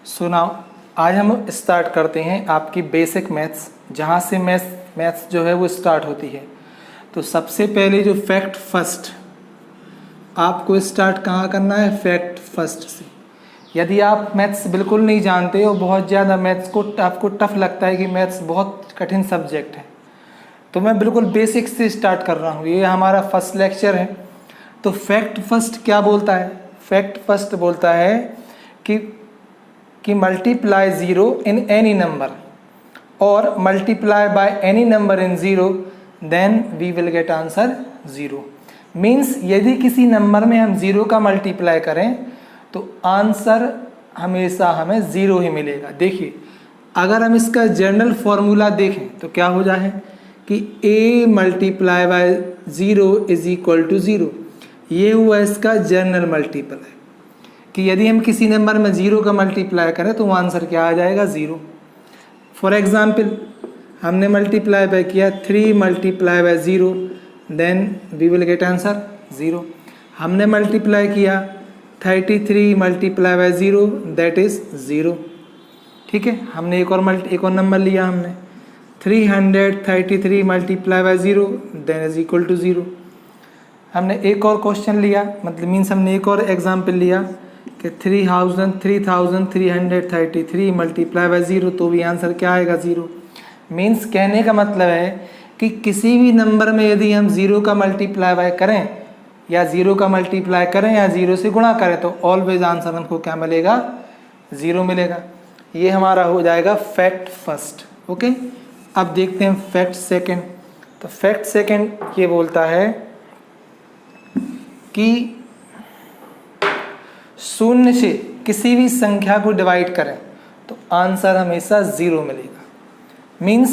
So now आज हम start करते हैं आपकी बेसिक मैथ्स, जहाँ से मैथ्स जो है वो स्टार्ट होती है। तो सबसे पहले जो फैक्ट फर्स्ट आपको स्टार्ट कहाँ करना है, फैक्ट फर्स्ट से। यदि आप मैथ्स बिल्कुल नहीं जानते हो, बहुत ज़्यादा मैथ्स को आपको टफ लगता है कि मैथ्स बहुत कठिन सब्जेक्ट है, तो मैं बिल्कुल बेसिक से स्टार्ट कर रहा हूँ। ये हमारा फर्स्ट लेक्चर है। तो फैक्ट फर्स्ट क्या बोलता है? फैक्ट फर्स्ट बोलता है कि multiply zero in any number और multiply by any number in zero, then we will get answer zero. Means यदि किसी नंबर में हम ज़ीरो का मल्टीप्लाई करें तो आंसर हमेशा हमें ज़ीरो ही मिलेगा। देखिए, अगर हम इसका जनरल फॉर्मूला देखें तो क्या हो जाए कि a multiply by zero is equal to zero. ये हुआ इसका जनरल मल्टीप्लाई, कि यदि हम किसी नंबर में ज़ीरो का मल्टीप्लाई करें तो आंसर क्या आ जाएगा, ज़ीरो। फॉर एग्जांपल हमने मल्टीप्लाई बाय किया 3 multiply by zero, then we will get answer zero. हमने मल्टीप्लाई किया 33 multiply by zero, that is zero. ठीक है, हमने एक और नंबर लिया, हमने 333 multiply by zero, then is equal to zero. हमने एक और क्वेश्चन लिया, मतलब मीन्स हमने एक और एग्जाम्पल लिया कि 3333 मल्टीप्लाई बाय ज़ीरो, तो भी आंसर क्या आएगा, ज़ीरो। मीन्स कहने का मतलब है कि किसी भी नंबर में यदि हम ज़ीरो का मल्टीप्लाई बाय करें या ज़ीरो का मल्टीप्लाई करें या ज़ीरो से गुणा करें तो ऑलवेज आंसर हमको क्या मिलेगा, ज़ीरो मिलेगा। ये हमारा हो जाएगा फैक्ट फर्स्ट। ओके, अब देखते हैं फैक्ट सेकंड। तो फैक्ट सेकंड ये बोलता है कि शून्य से किसी भी संख्या को डिवाइड करें तो आंसर हमेशा ज़ीरो मिलेगा। मीन्स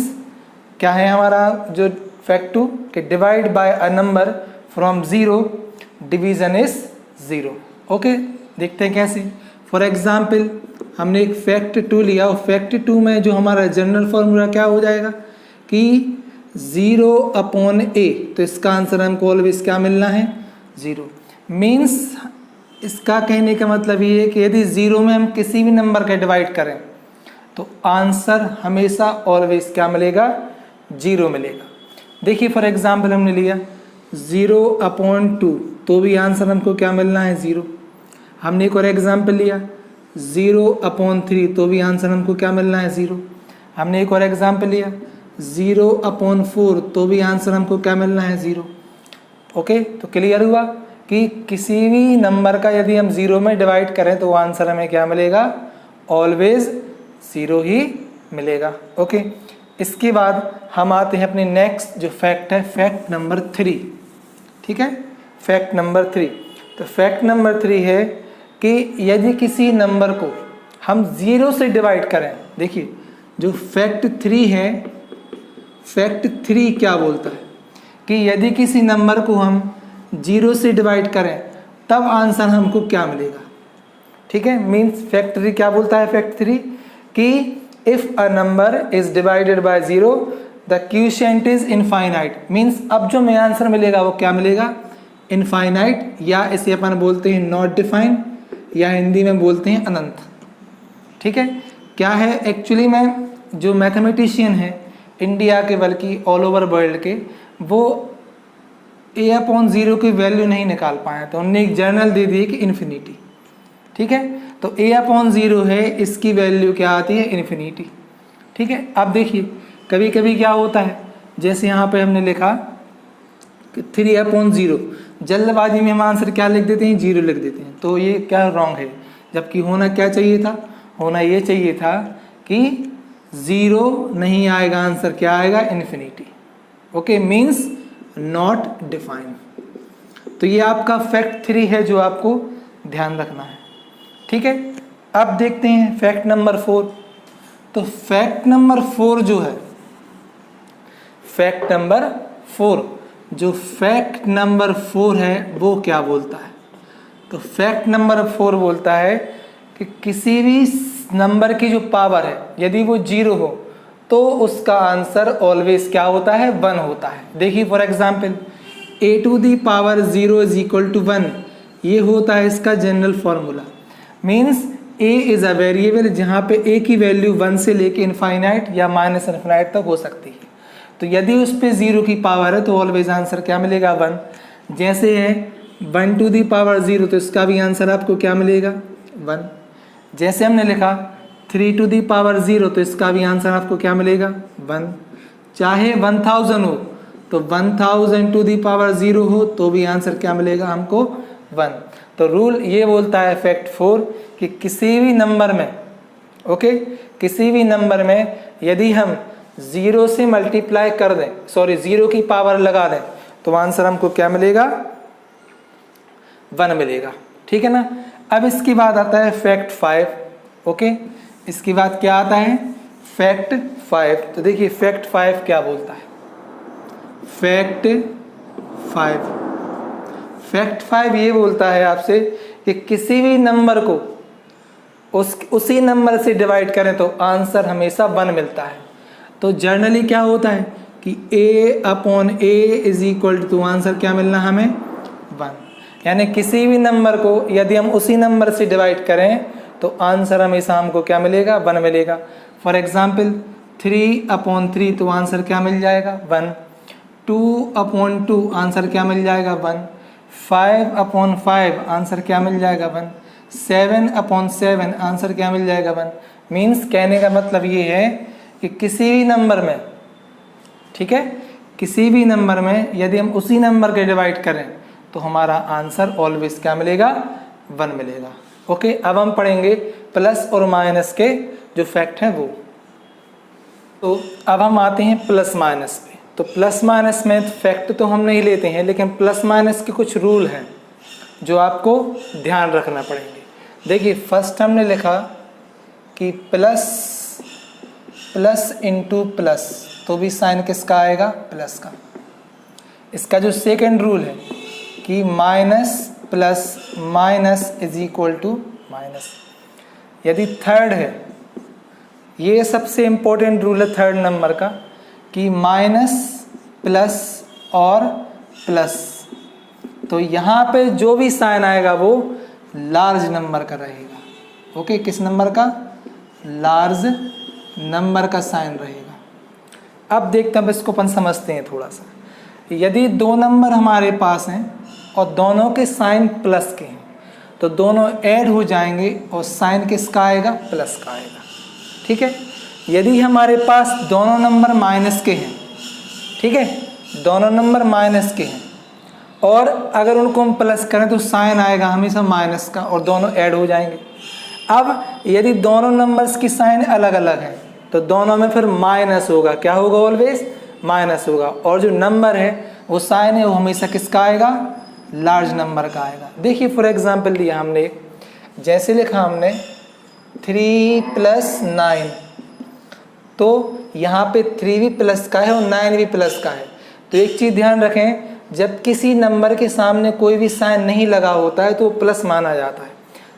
क्या है हमारा जो फैक्ट टू, कि divide by a number from zero, division is zero. Okay, देखते हैं कैसे। फॉर एग्जाम्पल हमने एक फैक्ट टू लिया और फैक्ट टू में जो हमारा जनरल फॉर्मूला क्या हो जाएगा कि 0 अपॉन a, तो इसका आंसर हमको ऑलवेज क्या मिलना है, ज़ीरो। मीन्स इसका कहने का मतलब ये है कि यदि ज़ीरो में हम किसी भी नंबर का डिवाइड करें तो आंसर हमेशा ऑलवेज क्या मिलेगा, ज़ीरो मिलेगा। देखिए फॉर एग्जांपल हमने लिया 0 अपॉन 2, तो भी आंसर हमको क्या मिलना है, ज़ीरो। हमने एक और एग्जांपल लिया 0 अपॉन 3, तो भी आंसर हमको क्या मिलना है, ज़ीरो। हमने एक और एग्जांपल लिया 0 अपॉन 4, तो भी आंसर हमको क्या मिलना है, ज़ीरो। ओके, तो क्लियर हुआ कि किसी भी नंबर का यदि हम ज़ीरो में डिवाइड करें तो आंसर हमें क्या मिलेगा, ऑलवेज ज़ीरो ही मिलेगा। ओके, इसके बाद हम आते हैं अपने नेक्स्ट जो फैक्ट है, फैक्ट नंबर 3। ठीक है, फैक्ट नंबर 3। तो फैक्ट नंबर 3 है कि यदि किसी नंबर को हम ज़ीरो से डिवाइड करें, देखिए जो फैक्ट 3 है, फैक्ट 3 क्या बोलता है कि यदि किसी नंबर को हम जीरो से डिवाइड करें तब आंसर हमको क्या मिलेगा। ठीक है, मीन्स फैक्ट 3 क्या बोलता है, फैक्ट 3 कि if a number is divided by zero the quotient is infinite. Means अब जो हमें आंसर मिलेगा वो क्या मिलेगा, इनफाइनाइट, या इसे अपन बोलते हैं नॉट डिफाइन, या हिंदी में बोलते हैं अनंत। ठीक है, क्या है एक्चुअली में जो मैथमेटिशियन है इंडिया के बल्कि ऑल ओवर वर्ल्ड के, वो a अपॉन ज़ीरो की वैल्यू नहीं निकाल पाए, तो उन्होंने एक जर्नल दे दी कि इन्फिनिटी। ठीक है, तो a अपॉन ज़ीरो है, इसकी वैल्यू क्या आती है, इन्फिनिटी। ठीक है, अब देखिए कभी कभी क्या होता है, जैसे यहाँ पे हमने लिखा कि 3 अपॉन ज़ीरो, जल्दबाजी में हम आंसर क्या लिख देते हैं, ज़ीरो लिख देते हैं, तो ये क्या रॉन्ग है। जबकि होना क्या चाहिए था, होना ये चाहिए था कि ज़ीरो नहीं आएगा, आंसर क्या आएगा, infinity. Okay, means not define. तो ये आपका फैक्ट 3 है जो आपको ध्यान रखना है। ठीक है, अब देखते हैं फैक्ट नंबर 4। तो फैक्ट नंबर 4 जो है, फैक्ट नंबर 4 जो फैक्ट नंबर 4 है वो क्या बोलता है। तो फैक्ट नंबर 4 बोलता है कि किसी भी नंबर की जो पावर है यदि वो जीरो हो तो उसका आंसर ऑलवेज क्या होता है, 1 होता है। देखिए for example a to the power 0 is equal to 1, ये होता है इसका general formula. Means A is a variable जहाँ पे ए की वैल्यू 1 से लेके इनफाइनाइट या माइनस इनफाइनाइट तक हो सकती है। तो यदि उस पर 0 की पावर है तो ऑलवेज आंसर क्या मिलेगा 1। जैसे है 1 टू दी पावर 0 तो इसका भी आंसर आपको क्या मिलेगा 1। जैसे हमने लिखा 3 टू दी पावर 0 तो इसका भी आंसर आपको क्या मिलेगा 1। चाहे 1000 हो तो 1000 टू दी पावर 0 हो तो भी आंसर क्या मिलेगा हमको 1। तो रूल ये बोलता है फैक्ट 4 कि किसी भी नंबर में किसी भी नंबर में यदि हम 0 से मल्टीप्लाई कर दें 0 की पावर लगा दें तो आंसर हमको क्या मिलेगा 1 मिलेगा। ठीक है ना। अब इसके बाद आता है फैक्ट 5। इसके बाद क्या आता है फैक्ट 5। तो देखिए फैक्ट 5 क्या बोलता है। फैक्ट 5 ये बोलता है आपसे कि किसी भी नंबर को उसी नंबर से डिवाइड करें तो आंसर हमेशा 1 मिलता है। तो जनरली क्या होता है कि a/a is equal to answer क्या मिलना हमें 1। यानी किसी भी नंबर को यदि हम उसी नंबर से डिवाइड करें तो आंसर हमेशा हमको क्या मिलेगा 1 मिलेगा। फॉर एग्जाम्पल 3/3 तो आंसर क्या मिल जाएगा 1। 2/2 आंसर क्या मिल जाएगा 1। 5/5 आंसर क्या मिल जाएगा 1। 7/7 आंसर क्या मिल जाएगा 1। मीन्स कहने का मतलब ये है कि किसी भी नंबर में किसी भी नंबर में यदि हम उसी नंबर के डिवाइड करें तो हमारा आंसर ऑलवेज क्या मिलेगा 1 मिलेगा। अब हम पढ़ेंगे प्लस और माइनस के जो फैक्ट हैं वो। तो अब हम आते हैं प्लस माइनस पे। तो प्लस माइनस में फैक्ट तो हम नहीं लेते हैं लेकिन प्लस माइनस के कुछ रूल हैं जो आपको ध्यान रखना पड़ेंगे। देखिए फर्स्ट हमने लिखा कि प्लस इंटू प्लस तो भी साइन किसका आएगा प्लस का। इसका जो सेकंड रूल है कि minus plus minus is equal to minus. यदि थर्ड है ये सबसे इम्पोर्टेंट रूल है थर्ड नंबर का कि माइनस प्लस और प्लस तो यहाँ पे जो भी साइन आएगा वो लार्ज नंबर का रहेगा। किस नंबर का लार्ज नंबर का साइन रहेगा। अब देखते हैं इसको अपन समझते हैं थोड़ा सा। यदि दो नंबर हमारे पास हैं और दोनों के साइन प्लस के हैं तो दोनों ऐड हो जाएंगे और साइन किसका आएगा प्लस का आएगा। ठीक है। यदि हमारे पास दोनों नंबर माइनस के हैं दोनों नंबर माइनस के हैं और अगर उनको हम प्लस करें तो साइन आएगा हमेशा माइनस का और दोनों ऐड हो जाएंगे। अब यदि दोनों नंबर्स की साइन अलग अलग हैं तो दोनों में फिर माइनस होगा। क्या होगा ऑलवेज माइनस होगा। और जो नंबर है वो साइन है वो हमेशा किसका आएगा लार्ज नंबर का आएगा। देखिए फॉर एग्जांपल लिया हमने जैसे लिखा हमने 3 + 9 तो यहाँ पे 3 भी प्लस का है और 9 भी प्लस का है। तो एक चीज़ ध्यान रखें जब किसी नंबर के सामने कोई भी साइन नहीं लगा होता है तो वो प्लस माना जाता है।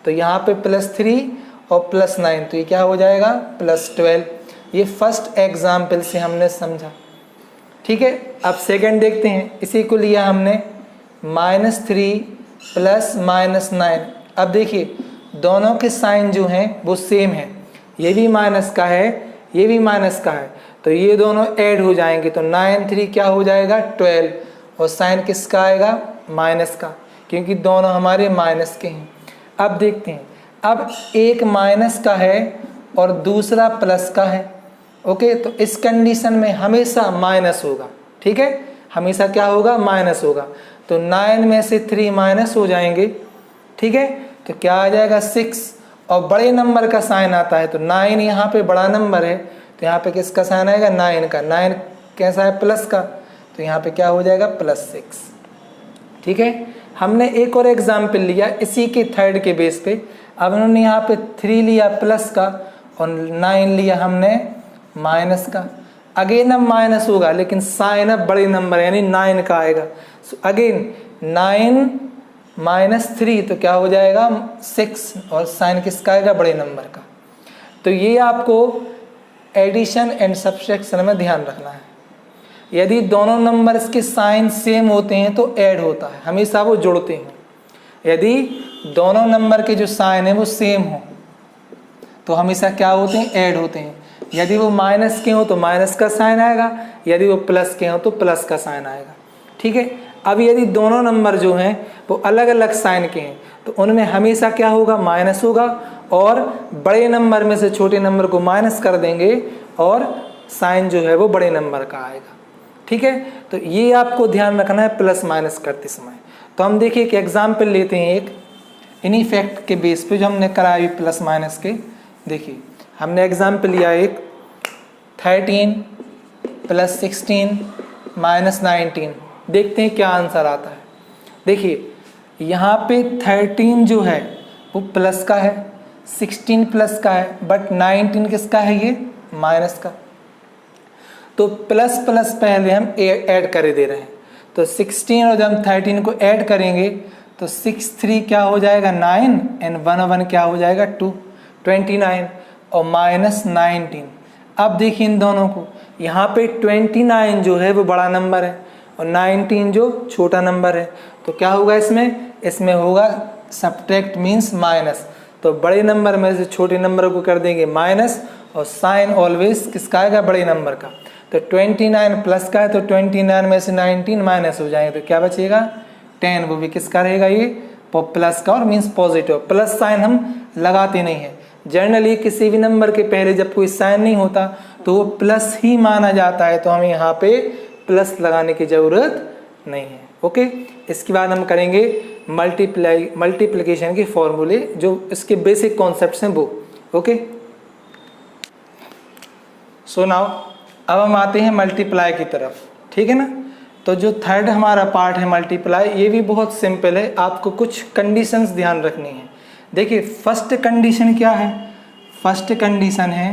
तो यहाँ पे +3 और +9 तो ये क्या हो जाएगा +12। ये फर्स्ट एग्जाम्पल से हमने समझा। ठीक है। अब सेकंड देखते हैं। इसी को लिया हमने -3 + -9। अब देखिए दोनों के साइन जो हैं वो सेम है। ये भी माइनस का है ये भी माइनस का है तो ये दोनों ऐड हो जाएंगे तो 9 3 क्या हो जाएगा 12 और साइन किसका आएगा माइनस का क्योंकि दोनों हमारे माइनस के हैं। अब देखते हैं अब एक माइनस का है और दूसरा प्लस का है। तो इस कंडीशन में हमेशा माइनस होगा। ठीक है। हमेशा क्या होगा माइनस होगा। तो 9 में से 3 माइनस हो जाएंगे। ठीक है। तो क्या आ जाएगा 6 और बड़े नंबर का साइन आता है तो 9 यहाँ पे बड़ा नंबर है तो यहाँ पे किसका साइन आएगा 9 का। 9 कैसा है प्लस का तो यहाँ पे क्या हो जाएगा +6। ठीक है। हमने एक और एग्जाम्पल लिया इसी के थर्ड के बेस पे। अब उन्होंने यहाँ पे 3 लिया प्लस का और 9 लिया हमने माइनस का। अगेन अब माइनस होगा लेकिन साइन अब बड़े नंबर यानी 9 का आएगा। सो अगेन 9 - 3 तो क्या हो जाएगा 6 और साइन किसका आएगा बड़े नंबर का। तो ये आपको एडिशन एंड सब्सट्रैक्शन में ध्यान रखना है। यदि दोनों नंबर्स के साइन सेम होते हैं तो ऐड होता है हमेशा वो जुड़ते हैं। यदि दोनों नंबर के जो साइन है वो सेम हो तो हमेशा क्या होते हैं, ऐड होते हैं। यदि वो माइनस के हो तो माइनस का साइन आएगा, यदि वो प्लस के हो तो प्लस का साइन आएगा। ठीक है। अब यदि दोनों नंबर जो हैं वो अलग अलग साइन के हैं तो उनमें हमेशा क्या होगा, माइनस होगा, और बड़े नंबर में से छोटे नंबर को माइनस कर देंगे और साइन जो है वो बड़े नंबर का आएगा। ठीक है। तो ये आपको ध्यान रखना है प्लस माइनस करते समय। तो हम देखिए एक एग्जाम्पल लेते हैं, एक इन्हीं फैक्ट के बेस पे जो हमने कराई प्लस माइनस के। देखिए हमने एग्जाम्पल लिया एक 13 + 16 - 19। देखते हैं क्या आंसर आता है। देखिए यहाँ पे 13 जो है वो प्लस का है, 16 प्लस का है, बट 19 किसका है, ये माइनस का। तो प्लस प्लस पहले हम ऐड कर दे रहे हैं। तो 16 और जब हम 13 को ऐड करेंगे तो 6 3 क्या हो जाएगा, 9, एंड 1 1 क्या हो जाएगा, 2, 29, और -19। अब देखिए इन दोनों को, यहाँ पे 29 जो है वो बड़ा नंबर है और 19 जो छोटा नंबर है। तो क्या होगा इसमें होगा सब्ट्रैक्ट मीन्स माइनस। तो बड़े नंबर में से छोटे नंबर को कर देंगे माइनस, और साइन ऑलवेज किसका आएगा, बड़े नंबर का। तो 29 प्लस का है तो 29 में से 19 माइनस हो जाएंगे तो क्या बचेगा, 10। वो भी किसका रहेगा, ये प्लस का, और मीन्स पॉजिटिव। प्लस साइन हम लगाते नहीं है जनरली, किसी भी नंबर के पहले जब कोई साइन नहीं होता तो वो प्लस ही माना जाता है, तो हमें यहाँ पे प्लस लगाने की जरूरत नहीं है। ओके। इसके बाद हम करेंगे मल्टीप्लिकेशन के फॉर्मूले, जो इसके बेसिक कॉन्सेप्ट्स हैं वो। ओके। सो नाउ अब हम आते हैं मल्टीप्लाई की तरफ। ठीक है ना। तो जो थर्ड हमारा पार्ट है मल्टीप्लाई, ये भी बहुत सिंपल है, आपको कुछ कंडीशंस ध्यान रखनी है। देखिए फर्स्ट कंडीशन क्या है, फर्स्ट कंडीशन है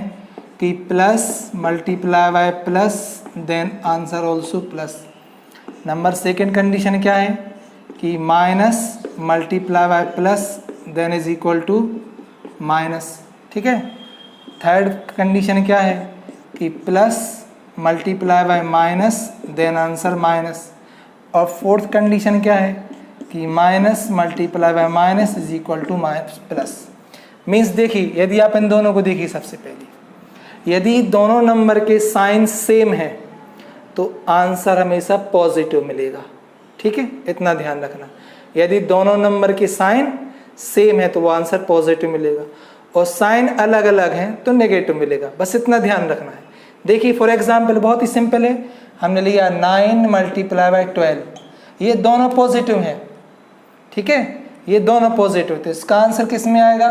कि plus multiply by plus then answer also plus. Number second condition क्या है कि minus multiply by plus then is equal to minus. ठीक है। थर्ड कंडीशन क्या है कि plus multiply by minus then answer minus. और फोर्थ कंडीशन क्या है कि minus multiply by minus is equal to minus plus. Means देखिए यदि आप इन दोनों को देखिए, सबसे पहले यदि दोनों नंबर के साइन सेम है तो आंसर हमेशा पॉजिटिव मिलेगा। ठीक है, इतना ध्यान रखना। यदि दोनों नंबर के साइन सेम है तो वो आंसर पॉजिटिव मिलेगा, और साइन अलग अलग हैं तो नेगेटिव मिलेगा। बस इतना ध्यान रखना है। देखिए फॉर एग्जांपल बहुत ही सिंपल है, हमने लिया 9 मल्टीप्लाई बाय 12, ये दोनों पॉजिटिव हैं। ठीक है, ये दोनों पॉजिटिव, तो इसका आंसर किस में आएगा,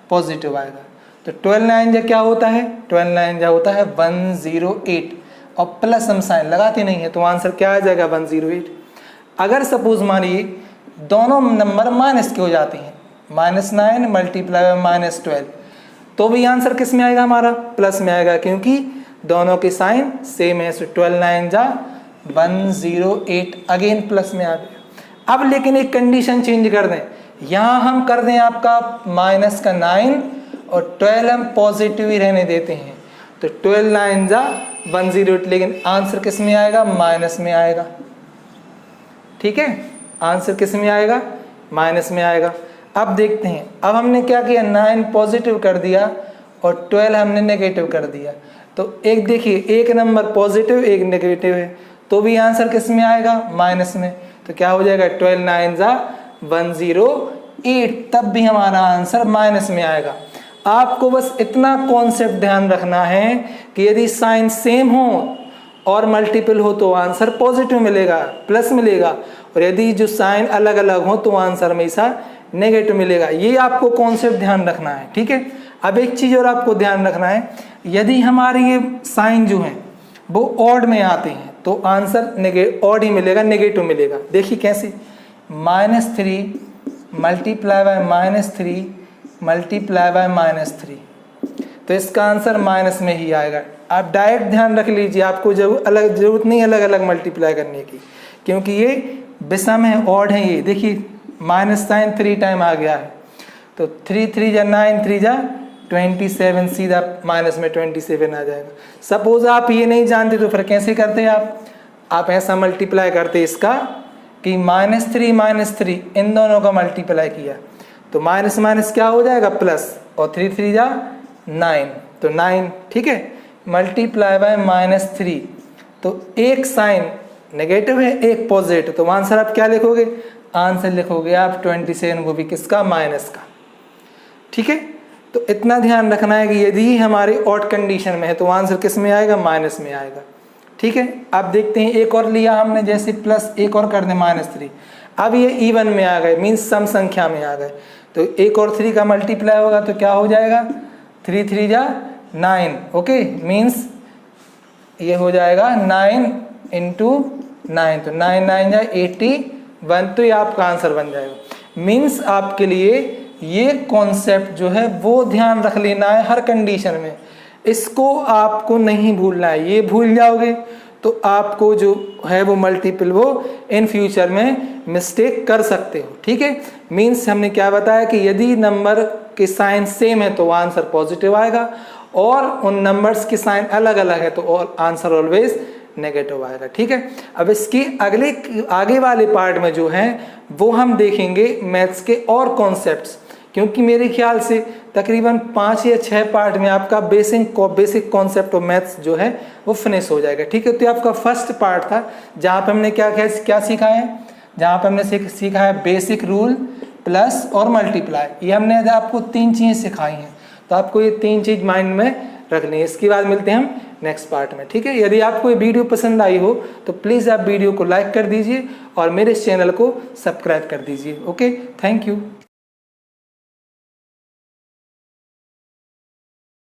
पॉजिटिव आएगा। तो 12 9 जा क्या होता है, 12 9 जा होता है 108, और प्लस हम साइन लगाते नहीं है तो आंसर क्या आ जाएगा 108। अगर सपोज मानिए दोनों नंबर माइनस के हो जाते हैं, -9 मल्टीप्लाई बाय -12, तो भी आंसर किस में आएगा, हमारा प्लस में आएगा, क्योंकि दोनों के साइन सेम है। सो 12 9 जा 108, अगेन प्लस में आ गया। अब लेकिन एक कंडीशन चेंज कर दें, यहाँ हम कर दें आपका माइनस का 9 और 12 हम पॉजिटिव ही रहने देते हैं, तो 12 9 जा 108, लेकिन आंसर किस में आएगा, माइनस में आएगा। ठीक है, आंसर किस में आएगा, माइनस में आएगा। अब देखते हैं, अब हमने क्या किया, 9 पॉजिटिव कर दिया और 12 हमने नेगेटिव कर दिया। तो एक देखिए, एक नंबर पॉजिटिव एक नेगेटिव है तो भी आंसर किस में आएगा, माइनस में। तो क्या हो जाएगा, 12 9 जा 108, तब भी हमारा आंसर माइनस में आएगा। आपको बस इतना कॉन्सेप्ट ध्यान रखना है कि यदि साइन सेम हो और मल्टीपल हो तो आंसर पॉजिटिव मिलेगा, प्लस मिलेगा, और यदि जो साइन अलग अलग हो तो आंसर हमेशा नेगेटिव मिलेगा। ये आपको कॉन्सेप्ट ध्यान रखना है। ठीक है। अब एक चीज़ और आपको ध्यान रखना है, यदि हमारे ये साइन जो हैं वो ऑड में आते हैं तो आंसर ऑड ही मिलेगा, नेगेटिव मिलेगा। देखिए कैसे, -3 मल्टीप्लाई बाय -3 मल्टीप्लाई बाय -3, तो इसका आंसर माइनस में ही आएगा। आप डायरेक्ट ध्यान रख लीजिए, आपको जरूरत नहीं अलग अलग मल्टीप्लाई करने की, क्योंकि ये विषम है, ऑड है। ये देखिए माइनस साइन 3 टाइम आ गया है, तो 3 3 जा 9 3 जा 27, सीधा माइनस में 27 आ जाएगा। सपोज आप ये नहीं जानते तो फिर कैसे करते आप ऐसा मल्टीप्लाई करते इसका कि -3 इन दोनों का मल्टीप्लाई किया तो माइनस माइनस क्या हो जाएगा, प्लस, और 3 3 जा 9, तो 9 ठीक है, मल्टीप्लाई बाय -3, तो एक साइन नेगेटिव है एक पॉजिटिव, तो आंसर आप क्या लिखोगे, आंसर लिखोगे आप 27, वो भी किसका, माइनस का। ठीक है, तो इतना ध्यान रखना है कि यदि हमारी ऑड कंडीशन में है तो आंसर किस में आएगा, माइनस में आएगा। ठीक है, अब देखते हैं एक और लिया हमने, जैसे प्लस एक और कर दें -3, अब ये इवन में आ गए, मीन्स सम संख्या में आ गए, तो एक और 3 का मल्टीप्लाई होगा तो क्या हो जाएगा, 3 3 जा 9, ओके, मीन्स ये हो जाएगा 9 × 9, तो 9 9 जा 81, तो ये आपका आंसर बन जाएगा। मीन्स आपके लिए ये कॉन्सेप्ट जो है वो ध्यान रख लेना है हर कंडीशन में, इसको आपको नहीं भूलना है, ये भूल जाओगे तो आपको जो है वो मल्टीपल वो इन फ्यूचर में मिस्टेक कर सकते हो। ठीक है, मीन्स हमने क्या बताया कि यदि नंबर के साइन सेम है तो आंसर पॉजिटिव आएगा, और उन नंबर्स के साइन अलग अलग है तो आंसर ऑलवेज नेगेटिव आएगा। ठीक है, अब इसके आगे वाले पार्ट में जो है वो हम देखेंगे मैथ्स के और कॉन्सेप्ट्स, क्योंकि मेरे ख्याल से तकरीबन 5 या 6 पार्ट में आपका बेसिक कॉन्सेप्ट ऑफ मैथ्स जो है वो फिनिश हो जाएगा। ठीक है, तो आपका फर्स्ट पार्ट था जहाँ पे हमने क्या सीखा है, जहाँ पे हमने सीखा है बेसिक रूल, प्लस और मल्टीप्लाई, ये हमने आपको 3 चीज़ें सिखाई हैं, तो आपको ये 3 चीज़ माइंड में रखनी है। इसके बाद मिलते हैं हम नेक्स्ट पार्ट में। ठीक है, यदि आपको ये वीडियो पसंद आई हो तो प्लीज़ आप वीडियो को लाइक कर दीजिए और मेरे इस चैनल को सब्सक्राइब कर दीजिए। Okay, thank you.